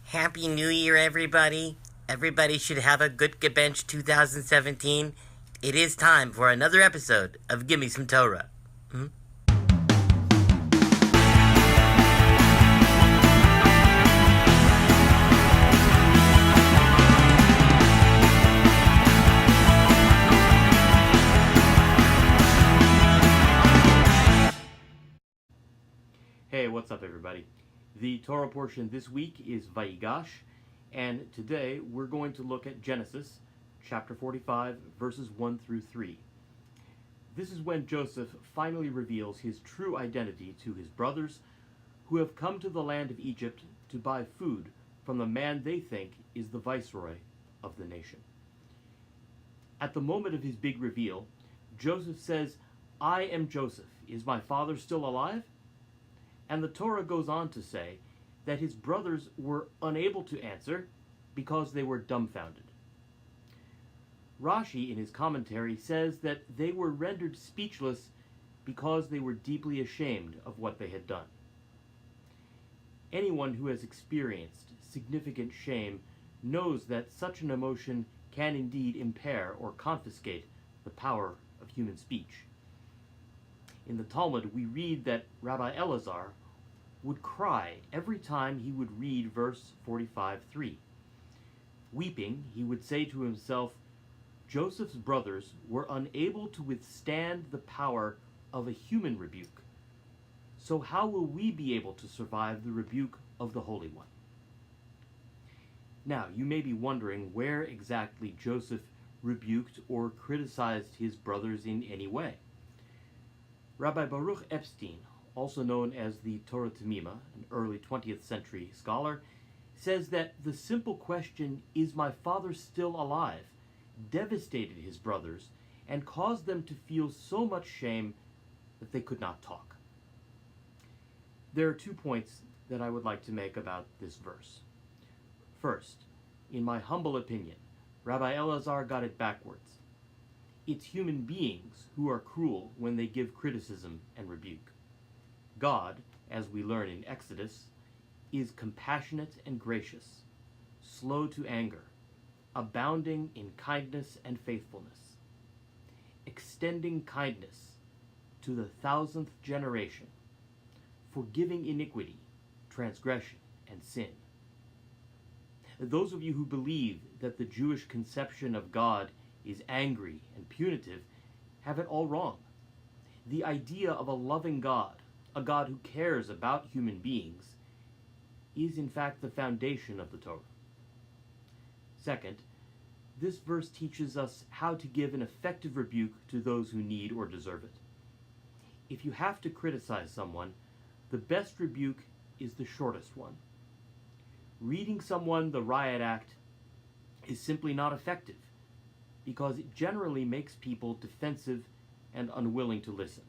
Happy New Year, everybody. Everybody should have a good Gebench 2017. It is time for another episode of Gimme Some Torah. Hey, what's up, everybody? The Torah portion this week is Vayigash, and today we're going to look at Genesis, chapter 45, verses 1 through 3. This is when Joseph finally reveals his true identity to his brothers, who have come to the land of Egypt to buy food from the man they think is the viceroy of the nation. At the moment of his big reveal, Joseph says, "I am Joseph. Is my father still alive?" And the Torah goes on to say that his brothers were unable to answer because they were dumbfounded. Rashi, in his commentary, says that they were rendered speechless because they were deeply ashamed of what they had done. Anyone who has experienced significant shame knows that such an emotion can indeed impair or confiscate the power of human speech. In the Talmud, we read that Rabbi Elazar would cry every time he would read verse 45:3. Weeping, he would say to himself, Joseph's brothers were unable to withstand the power of a human rebuke. So how will we be able to survive the rebuke of the Holy One? Now, you may be wondering where exactly Joseph rebuked or criticized his brothers in any way. Rabbi Baruch Epstein, also known as the Torah Temima, an early 20th century scholar, says that the simple question, "Is my father still alive?" devastated his brothers and caused them to feel so much shame that they could not talk. There are 2 points that I would like to make about this verse. First, in my humble opinion, Rabbi Elazar got it backwards. It's human beings who are cruel when they give criticism and rebuke. God, as we learn in Exodus, is compassionate and gracious, slow to anger, abounding in kindness and faithfulness, extending kindness to the 1,000th generation, forgiving iniquity, transgression, and sin. Those of you who believe that the Jewish conception of God is angry and punitive have it all wrong. The idea of a loving God, a God who cares about human beings, is in fact the foundation of the Torah. Second, this verse teaches us how to give an effective rebuke to those who need or deserve it. If you have to criticize someone, the best rebuke is the shortest one. Reading someone the Riot Act is simply not effective because it generally makes people defensive and unwilling to listen.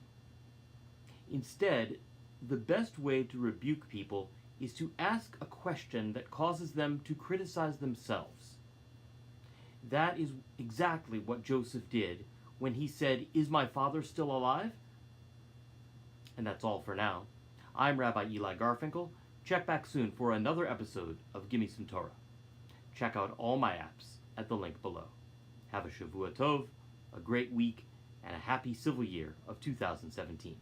Instead, the best way to rebuke people is to ask a question that causes them to criticize themselves. That is exactly what Joseph did when he said, "Is my father still alive?" And that's all for now. I'm Rabbi Eli Garfinkel. Check back soon for another episode of Gimme Some Torah. Check out all my apps at the link below. Have a Shavua Tov, a great week, and a happy civil year of 2017.